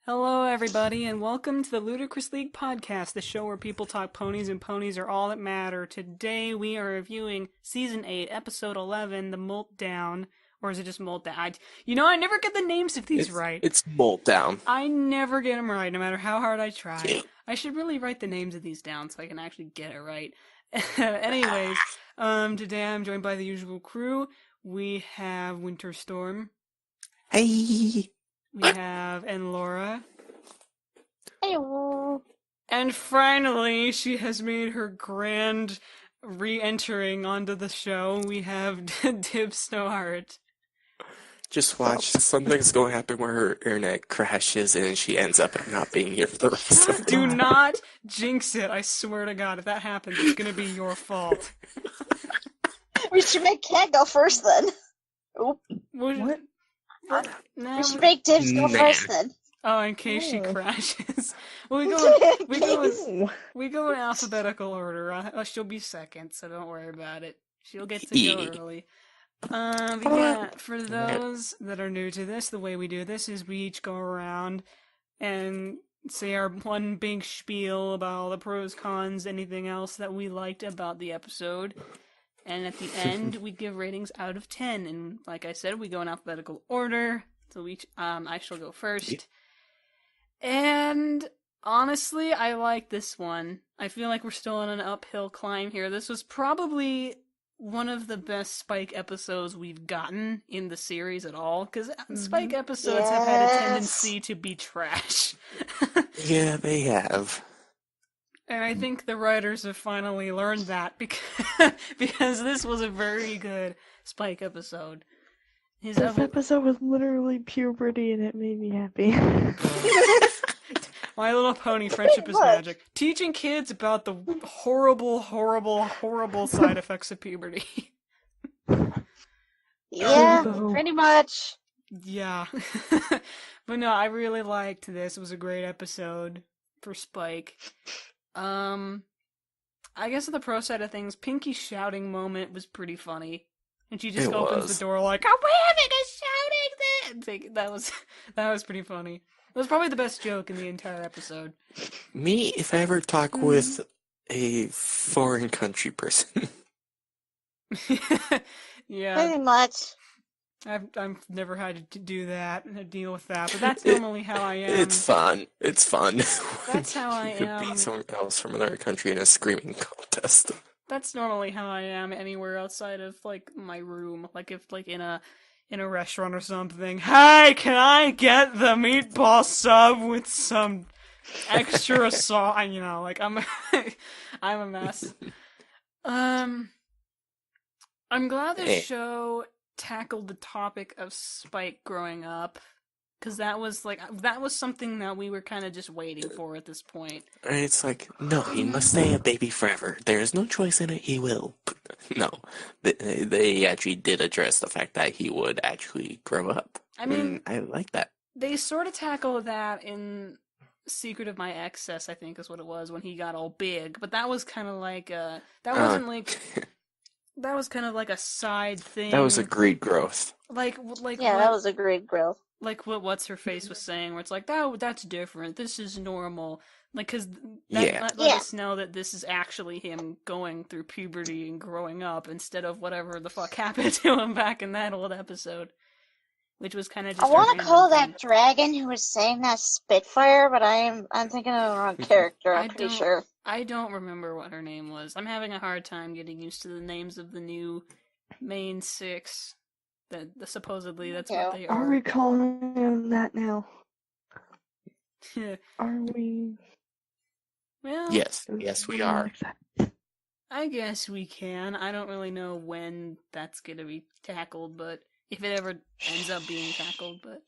Hello, everybody, and welcome to the Ludicrous League podcast, the show where people talk ponies and ponies are all that matter. Today we are reviewing Season 8, Episode 11, The Molt Down. Or is it just Molt Down? I never get the names of these right. It's Molt Down. I never get them right, no matter how hard I try. Yeah. I should really write the names of these down so I can actually get it right. Anyways, today I'm joined by the usual crew. We have Winterstorm. Hey. We have Lorah. Hello. And finally, she has made her grand re-entering onto the show. We have Dibs Snowheart. Just watch. Something's going to happen where her internet crashes and she ends up not being here for the rest of the Do not jinx it, I swear to God. If that happens, it's going to be your fault. We should make Cat go first then. Oop. What? No. We should make Dibs go first then. Oh, in case she crashes. Well, we go in alphabetical order. She'll be second, so don't worry about it. She'll get to go early. But yeah, for those that are new to this, the way we do this is we each go around and say our one big spiel about all the pros, cons, anything else that we liked about the episode. And at the end, we give ratings out of 10. And like I said, we go in alphabetical order. So I shall go first. And honestly, I like this one. I feel like we're still on an uphill climb here. This was probably one of the best Spike episodes we've gotten in the series at all. Because Spike episodes have had a tendency to be trash. Yeah, they have. And I think the writers have finally learned that because this was a very good Spike episode. This episode was literally puberty and it made me happy. My Little Pony, Friendship is Magic. Teaching kids about the horrible, horrible, horrible side effects of puberty. Yeah, pretty much. Yeah. But no, I really liked this. It was a great episode for Spike. I guess on the pro side of things, Pinky's shouting moment was pretty funny. And she just opens the door like, "Oh, we're having a shouting thing!" That was pretty funny. It was probably the best joke in the entire episode. Me, if I ever talk with a foreign country person. Yeah. Pretty much. I've never had to do that, deal with that, but that's normally how I am. It's fun. It's fun. That's how I You could am. beat someone else from another country in a screaming contest. That's normally how I am anywhere outside of like my room. Like if like in a restaurant or something. Hey, can I get the meatball sub with some extra sauce? Like I'm I'm a mess. I'm glad the show tackled the topic of Spike growing up, because that was something that we were kind of just waiting for at this point. It's like, no, he must stay a baby forever. There is no choice in it. He will. No, they actually did address the fact that he would actually grow up. I mean, I like that. They sort of tackle that in Secret of My Excess, I think is what it was, when he got all big. But that was kind of like that wasn't like. That was kind of like a side thing. That was a great growth. Like yeah, that was a great growth. Like what What's Her Face was saying, where it's like, that's different. This is normal. Like, because that let us know that this is actually him going through puberty and growing up instead of whatever the fuck happened to him back in that old episode. Which was kind of just. I want to call that dragon who was saying that Spitfire, but I'm thinking of the wrong character. I'm pretty sure. I don't remember what her name was. I'm having a hard time getting used to the names of the new main six. Supposedly that's what they are. Are we calling them that now? Are we? Well, yes, we are. I guess we can. I don't really know when that's gonna be tackled, but if it ever ends up being tackled, but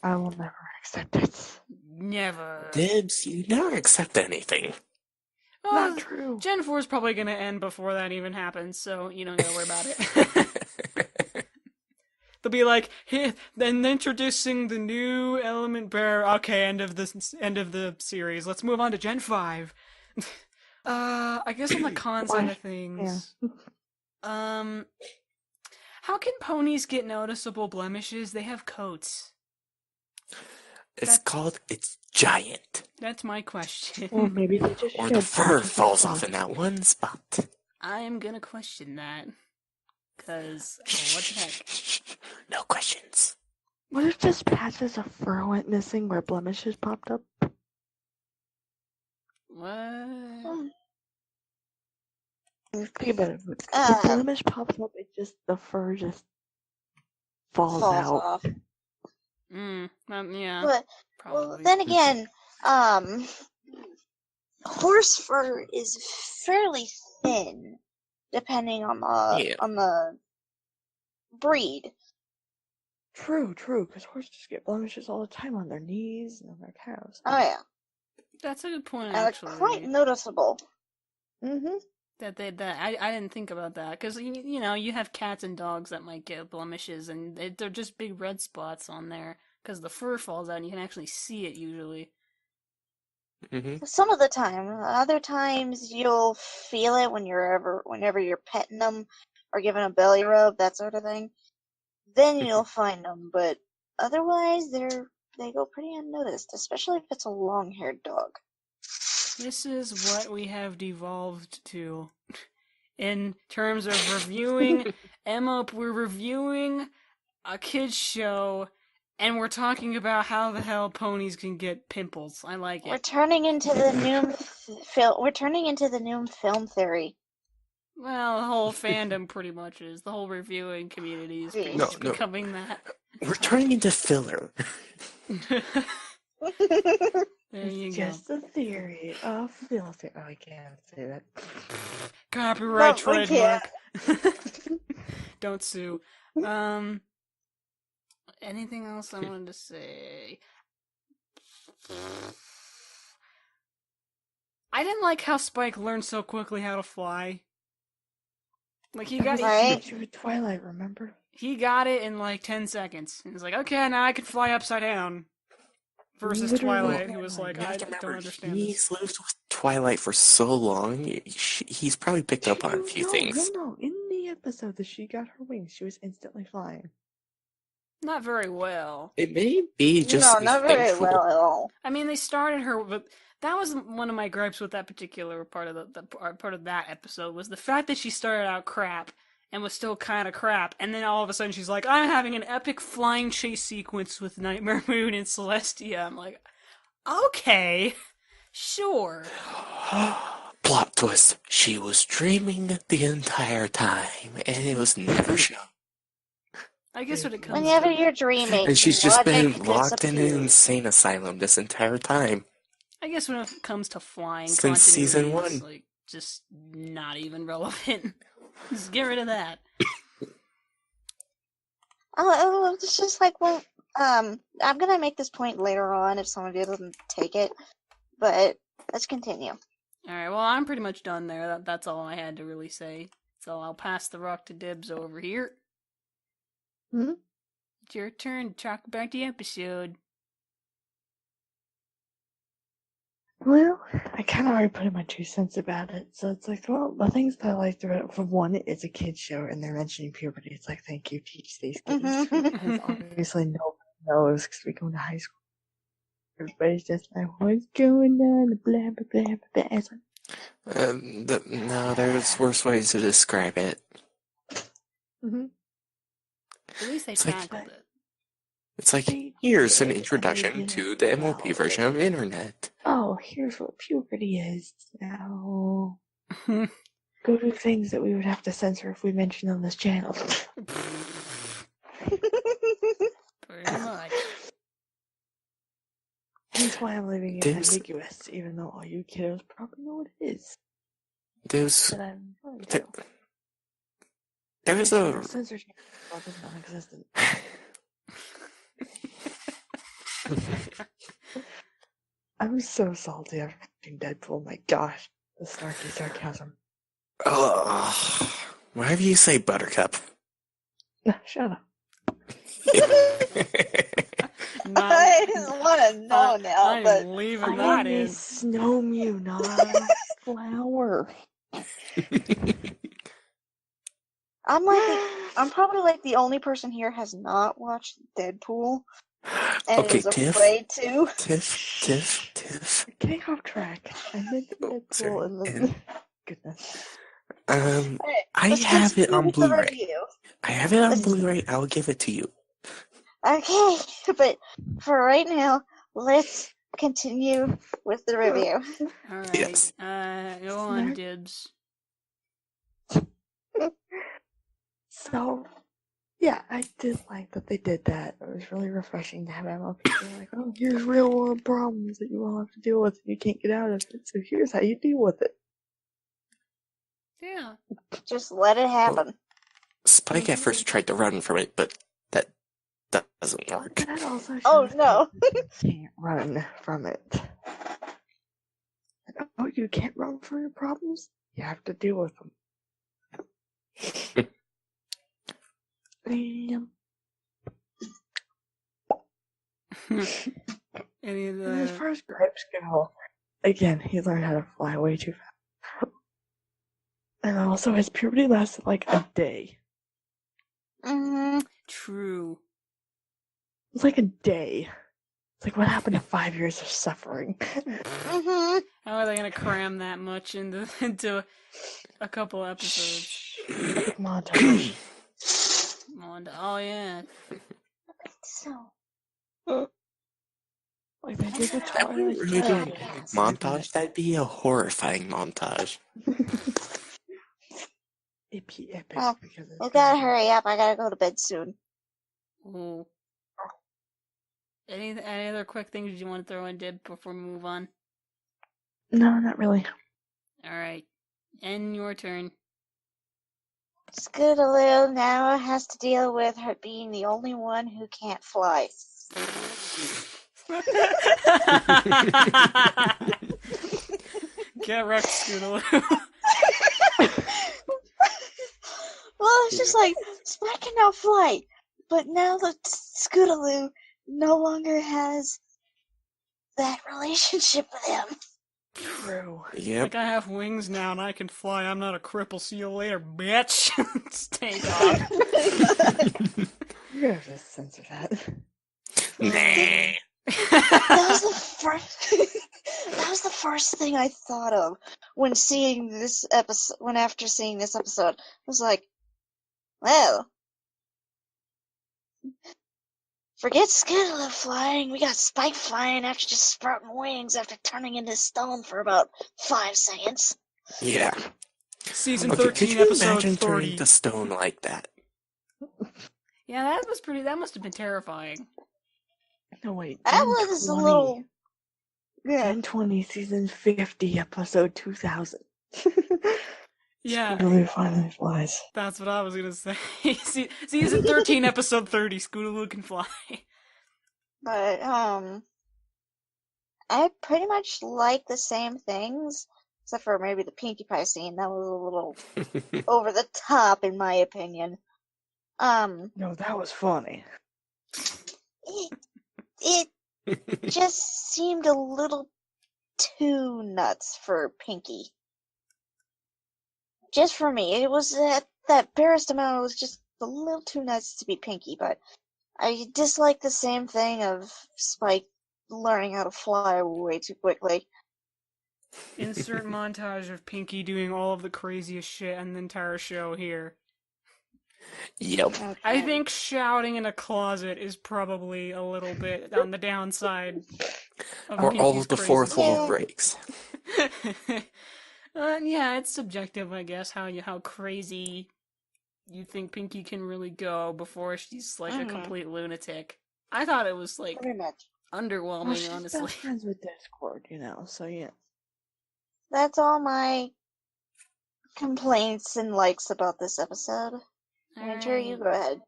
I will never accept it. Never. Dibs, you never accept anything. Well, not true. Gen 4 is probably gonna end before that even happens, so you don't gotta worry about it. They'll be like, hey, then introducing the new element bearer. Okay, end of the series. Let's move on to Gen 5. I guess on the con side of things, how can ponies get noticeable blemishes? They have coats. It's giant. That's my question. Or maybe they just Or the fur falls off in that one spot. I am gonna question that. Because, what the heck? No questions. What if just patches of fur went missing where blemishes popped up? What? Think about it. If the blemish pops up, the fur just falls out. off. Yeah. But probably. well, then again, horse fur is fairly thin, depending on the breed. True, because horses get blemishes all the time on their knees and on their cows. Oh yeah, that's a good point. and actually, they're quite noticeable. Mm-hmm. That I didn't think about that because you know you have cats and dogs that might get blemishes and they're just big red spots on there because the fur falls out and you can actually see it usually. Mm-hmm. Some of the time, other times you'll feel it whenever you're petting them or giving a belly rub, that sort of thing. Then you'll find them, but otherwise they go pretty unnoticed, especially if it's a long-haired dog. This is what we have devolved to in terms of reviewing we're reviewing a kids show and we're talking about how the hell ponies can get pimples. I like it. We're turning into the new film theory. Well, the whole fandom pretty much is. The whole reviewing community is pretty much becoming that. We're turning into filler. There you go. Just a theory of filter. Oh, I can't say that. Copyright trademark. Don't sue. Anything else I wanted to say? I didn't like how Spike learned so quickly how to fly. Like he got it with Twilight, remember? He got it in like 10 seconds. He was like, okay, now I can fly upside down. Versus Twilight, who was like, I don't understand He's lived with Twilight for so long, he's probably picked up on a few things. No. In the episode that she got her wings, she was instantly flying. Not very well. It may be just not very well at all. I mean, they started her with... That was one of my gripes with that particular part of part of that episode, was the fact that she started out crap and was still kind of crap, and then all of a sudden she's like, I'm having an epic flying chase sequence with Nightmare Moon and Celestia. I'm like, okay, sure. Plot twist, she was dreaming the entire time, and it was never shown. I guess when it comes whenever you're dreaming, and she's just been locked in an insane asylum this entire time. I guess when it comes to flying, since season 1, is, like, just not even relevant. Just get rid of that. It's just like, well, I'm gonna make this point later on if someone doesn't take it, but let's continue. Alright, well, I'm pretty much done there. That's all I had to really say. So I'll pass the rock to Dibs over here. Hmm? It's your turn to talk about the episode. Well, I kind of already put in my 2 cents about it, so it's like, well, the things that I liked about it, for one, it's a kid's show, and they're mentioning puberty. It's like, thank you, teach these kids. Because obviously nobody knows, because we go to high school. Everybody's just like, what's going on, blah, blah, blah, blah. No, there's worse ways to describe it. Mm-hmm. At least they tackled it. It's like, here's an introduction to the MOP version of internet. Oh, here's what puberty is. Now, go do things that we would have to censor if we mentioned on this channel. Pretty much. That's why I'm leaving it ambiguous, even though all you kiddos probably know what it is. There was a... Censorship is non-existent. I'm so salty after watching Deadpool. My gosh, the snarky sarcasm. Whatever you say, Buttercup. Shut up. I just want to know now, but I'm leaving that in. Snow Mew, not a flower. I'm probably like the only person here has not watched Deadpool. And Okay, is afraid to. Tiff. Getting off track. I meant Oh, Deadpool sorry. and then And, goodness. Alright, I let's have it continue on with the Blu-ray. review. I have it on Let's- Blu-ray. I'll give it to you. Okay, but for right now, let's continue with the review. Alright. Yes. Go on, Dibs. So, yeah, I did like that they did that. It was really refreshing to have MLP be like, oh, here's real world problems that you all have to deal with and you can't get out of it, so here's how you deal with it. Yeah. Just let it happen. Spike at first tried to run from it, but that doesn't work. That also shows Oh no! you can't run from it. Oh, you can't run from your problems? You have to deal with them. Any of And as the far as gripes go, again, he learned how to fly way too fast. And also, his puberty lasted like a day. Mm-hmm. true. It was like a day. It's like, what happened to 5 years of suffering? Mm-hmm. How are they gonna cram that much into a couple episodes? Epic montage. Oh yeah. So, Like, they did the That wouldn't Twilight really be an Zone. epic montage. That'd be a horrifying montage. It'd be epic well, because it's we gotta gonna be- hurry up. I gotta go to bed soon. Ooh. Any other quick things you want to throw in, Dib, before we move on? No, not really. Alright. And your turn. Scootaloo now has to deal with her being the only one who can't fly. Get wrecked, Scootaloo. Well, it's just like, Spike can now fly, but now the Scootaloo no longer has that relationship with him. True. Yep. Like, I have wings now and I can fly. I'm not a cripple. See you later, bitch. Take off. You're gonna have to censor that. Nah. That was the first. That was the first thing I thought of when seeing this episode. When after seeing this episode, I was like, "Well, forget Skittle flying. We got Spike flying after just sprouting wings after turning into stone for about 5 seconds." Yeah. Season Okay, 13, could you episode imagine 30. turning to stone like that? Yeah, that must have been terrifying. No, wait. That Gen was 20. a little. Yeah. Gen 20, season 50, episode 2000. Yeah. Scootaloo finally flies. That's what I was gonna say. Season 13, episode 30, Scootaloo can fly. But, I pretty much like the same things, except for maybe the Pinkie Pie scene. That was a little over the top, in my opinion. No, that was funny. It just seemed a little too nuts for Pinkie. Just for me. It was that barest amount was just a little too nuts to be Pinkie, but I dislike the same thing of Spike learning how to fly way too quickly. Insert montage of Pinkie doing all of the craziest shit in the entire show here. Yep. Okay. I think shouting in a closet is probably a little bit on the downside of Or all Pinkie's of the crazy fourth wall Yeah. breaks. Yeah, it's subjective, I guess, how crazy you think Pinkie can really go before she's like a Mhm. complete lunatic. I thought it was like Pretty much. underwhelming, Well, she's honestly. best friends with Discord, so yeah. That's all my complaints and likes about this episode. Winter, you go ahead.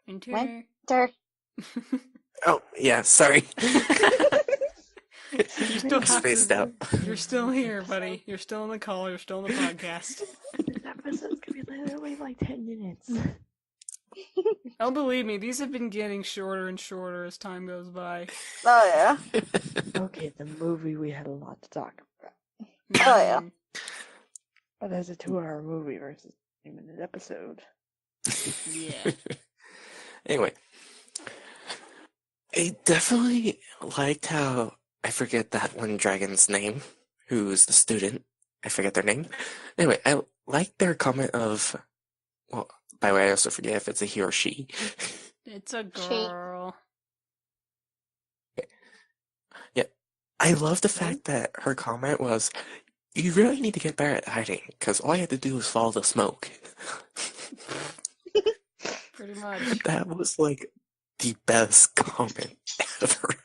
Winter. Winter. Oh, yeah, sorry. You still have Spaced to, out. You're still here, buddy. You're still in the call. You're still in the podcast. This episode's gonna be literally like 10 minutes. Oh, believe me, these have been getting shorter and shorter as time goes by. Oh yeah. Okay, the movie we had a lot to talk about. Oh, yeah. Mm. But as a 2-hour movie versus a 20-minute episode. Yeah. Anyway, I definitely liked how I forget that one dragon's name, who's the student. I forget their name. Anyway, I like their comment of, well, by the way, I also forget if it's a he or she. It's a girl. Yeah, I love the fact that her comment was, "You really need to get better at hiding, because all you have to do is follow the smoke." Pretty much. That was like the best comment ever.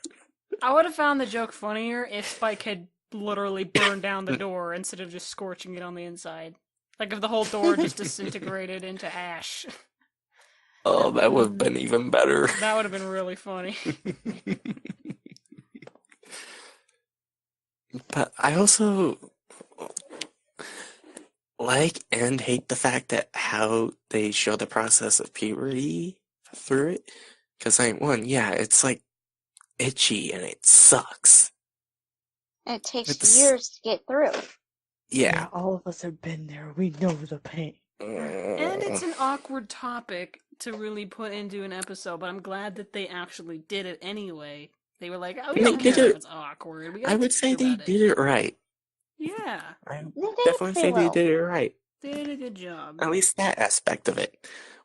I would have found the joke funnier if Spike had literally burned down the door instead of just scorching it on the inside. Like if the whole door just disintegrated into ash. Oh, that would have been even better. That would have been really funny. But I also like and hate the fact that how they show the process of puberty through it. Because, it's like itchy and it sucks. And it takes But years to get through. Yeah. All of us have been there. We know the pain. And it's an awkward topic to really put into an episode, but I'm glad that they actually did it anyway. They were like, oh, we They don't did care it- if it's awkward. We I would say they did it right. Yeah, I They did definitely pretty say well. they did it right. they did a good job. At least that aspect of it.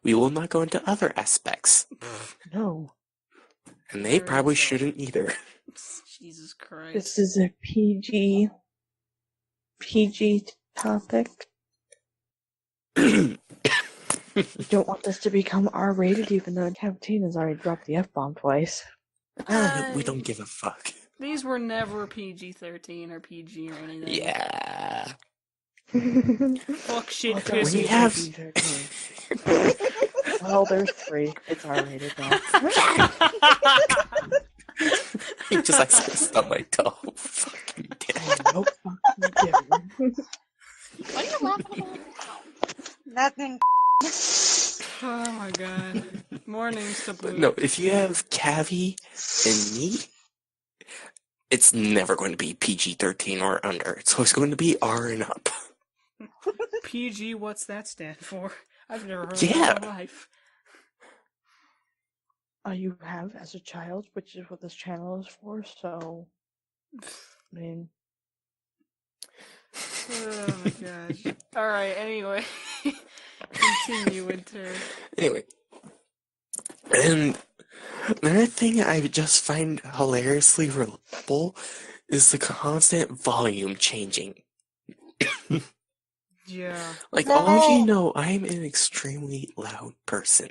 We will not go into other aspects. No. And they Very probably insulting. shouldn't either. Jesus Christ. This is a PG topic. We don't want this to become R-rated, even though Captain has already dropped the F-bomb twice. We don't give a fuck. These were never PG-13 or PG or anything. Yeah. Fuck shit, Oh, God, piss. We it's have- PG-13. Well, there's 3. It's R-rated now. He just like on my toe. Fucking damn. Nope. Fucking What are you laughing about now? Nothing. Oh my god. More names to But boot. no, if you have Cavi and me, it's never going to be PG-13 or under. It's always going to be R and up. PG, what's that stand for? I've never heard Yeah. that in my life. You have as a child, which is what this channel is for, so... I mean... Oh my gosh. Alright, anyway. Continue, Winter. Anyway. And another thing I just find hilariously relatable is the constant volume changing. Yeah. Like, all of you know, I'm an extremely loud person.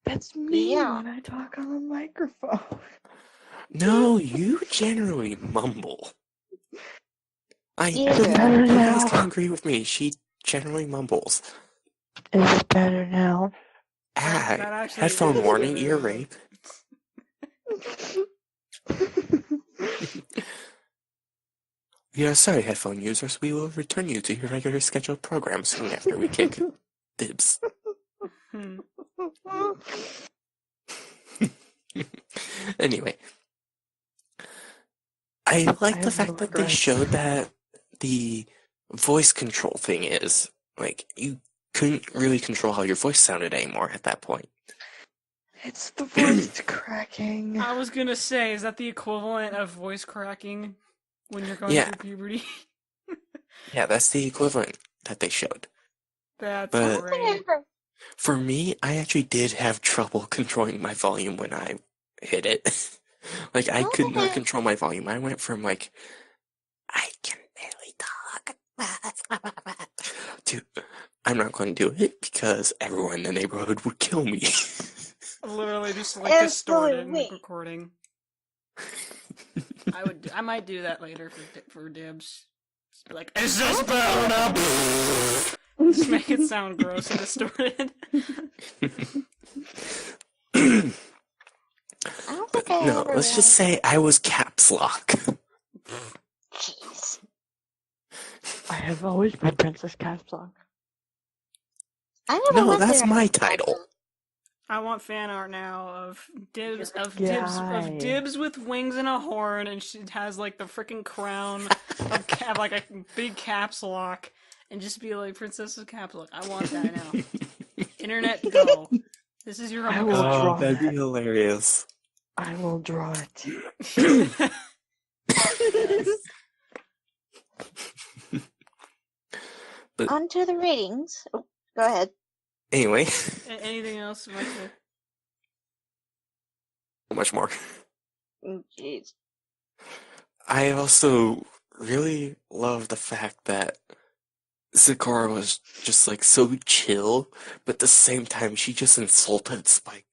That's me Yeah. when I talk on the microphone. No, you generally mumble. Yeah. Is it better You guys now? can agree with me. She generally mumbles. Is it better now? That actually Headphone is warning, better ear now. rape. Yeah, sorry, headphone users. We will return you to your regular scheduled program soon after we kick Dibs. Hmm. Anyway, I like I the have fact no that they regrets. showed that the voice control thing is, like, you couldn't really control how your voice sounded anymore at that point. It's the voice cracking. I was gonna say, is that the equivalent of voice cracking when you're going Yeah. through puberty? Yeah, that's the equivalent that they showed. That's But- great. For me, I actually did have trouble controlling my volume when I hit it. Like, I could not control my volume. I went from, like, I can barely talk, to, I'm not going to do it because everyone in the neighborhood would kill me. Literally just like distorted in the Absolutely. recording. I might do that later for Dibs. Just be like, is this better now? Just make it sound gross and distorted. I don't think I No, ever let's just say I was caps lock. Jeez. I have always been Princess Caps Lock. I never No, went that's there. my title. I want fan art now of Dibs Guy. Dibs with wings and a horn, and she has like the freaking crown of like a big caps lock, and just be like Princess of Caps Lock. I want that now. Internet, go. This is your I will opportunity. draw that'd be that. hilarious. I will draw it. Yes. But On to the ratings. Oh, go ahead. anyway, Anything else, Michael? much more. Jeez. I also really love the fact that Sakura was just like so chill, but at the same time she just insulted Spike